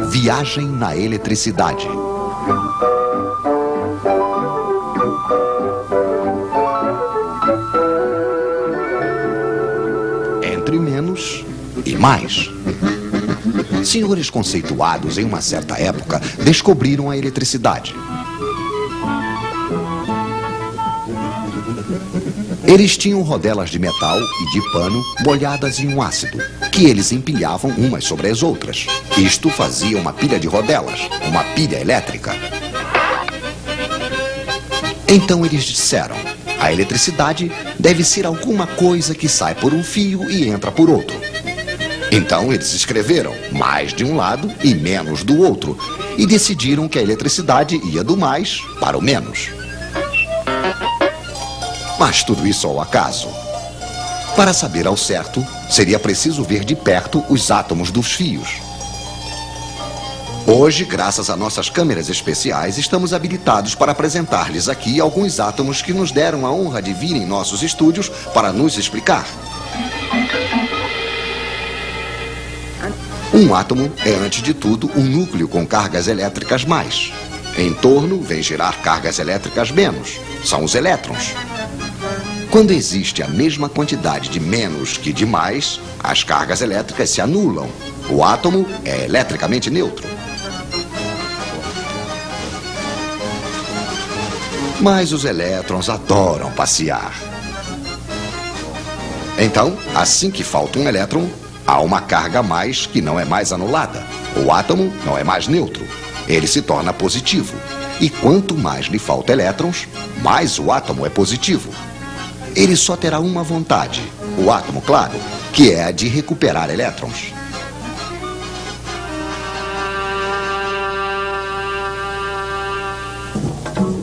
Viagem na eletricidade. Entre menos e mais. Senhores conceituados em uma certa época descobriram a eletricidade. Eles tinham rodelas de metal e de pano molhadas em um ácido, que eles empilhavam umas sobre as outras. Isto fazia uma pilha de rodelas, uma pilha elétrica. Então eles disseram: a eletricidade deve ser alguma coisa que sai por um fio e entra por outro. Então eles escreveram mais de um lado e menos do outro, e decidiram que a eletricidade ia do mais para o menos. Mas tudo isso ao acaso. Para saber ao certo, seria preciso ver de perto os átomos dos fios. Hoje, graças a nossas câmeras especiais, estamos habilitados para apresentar-lhes aqui alguns átomos que nos deram a honra de vir em nossos estúdios para nos explicar. Um átomo é, antes de tudo, um núcleo com cargas elétricas mais. Em torno, vem girar cargas elétricas menos. São os elétrons. Quando existe a mesma quantidade de menos que de mais, as cargas elétricas se anulam. O átomo é eletricamente neutro. Mas os elétrons adoram passear. Então, assim que falta um elétron, há uma carga a mais que não é mais anulada. O átomo não é mais neutro. Ele se torna positivo. E quanto mais lhe falta elétrons, mais o átomo é positivo. Ele só terá uma vontade, o átomo, claro, que é a de recuperar elétrons.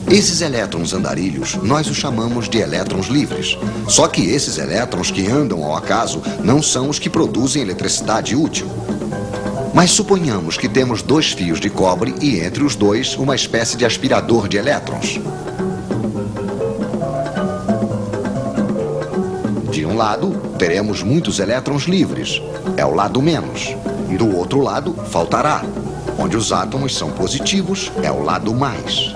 Esses elétrons andarilhos, nós os chamamos de elétrons livres. Só que esses elétrons que andam ao acaso não são os que produzem eletricidade útil. Mas suponhamos que temos dois fios de cobre e entre os dois uma espécie de aspirador de elétrons. De um lado, teremos muitos elétrons livres, é o lado menos. E do outro lado, faltará. Onde os átomos são positivos, é o lado mais.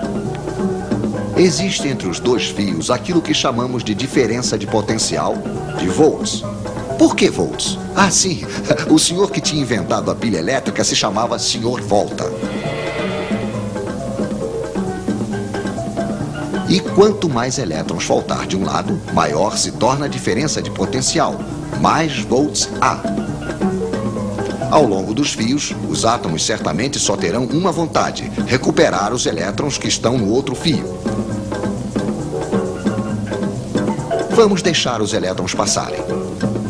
Existe entre os dois fios aquilo que chamamos de diferença de potencial, de volts. Por que volts? Ah, sim, o senhor que tinha inventado a pilha elétrica se chamava Sr. Volta. E quanto mais elétrons faltar de um lado, maior se torna a diferença de potencial, mais volts há. Ao longo dos fios, os átomos certamente só terão uma vontade: recuperar os elétrons que estão no outro fio. Vamos deixar os elétrons passarem.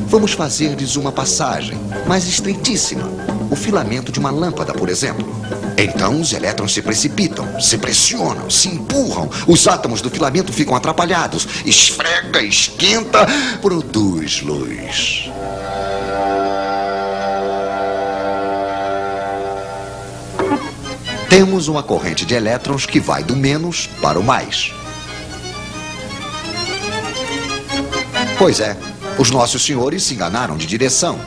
Vamos fazer-lhes uma passagem, mas estreitíssima. O filamento de uma lâmpada, por exemplo. Então os elétrons se precipitam, se pressionam, se empurram. Os átomos do filamento ficam atrapalhados. Esfrega, esquenta, produz luz. Temos uma corrente de elétrons que vai do menos para o mais. Pois é, os nossos senhores se enganaram de direção.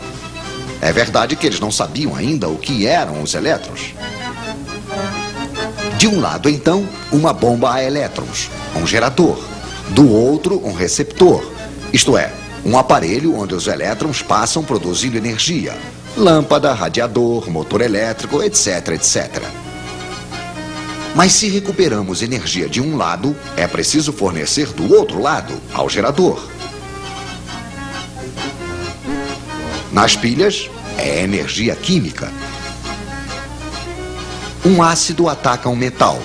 É verdade que eles não sabiam ainda o que eram os elétrons. De um lado, então, uma bomba a elétrons, um gerador. Do outro, um receptor, isto é, um aparelho onde os elétrons passam produzindo energia. Lâmpada, radiador, motor elétrico, etc, etc. Mas se recuperamos energia de um lado, é preciso fornecer do outro lado, ao gerador. Nas pilhas, é energia química. Um ácido ataca um metal.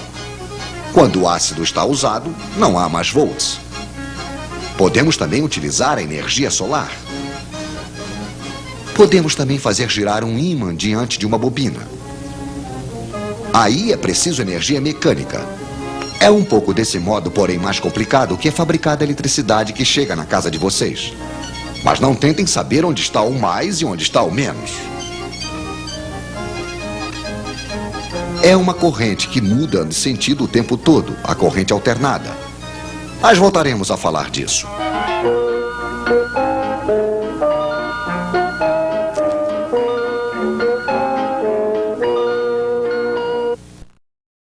Quando o ácido está usado, não há mais volts. Podemos também utilizar a energia solar. Podemos também fazer girar um ímã diante de uma bobina. Aí é preciso energia mecânica. É um pouco desse modo, porém mais complicado, que é fabricada a eletricidade que chega na casa de vocês. Mas não tentem saber onde está o mais e onde está o menos. É uma corrente que muda de sentido o tempo todo, a corrente alternada. Mas voltaremos a falar disso.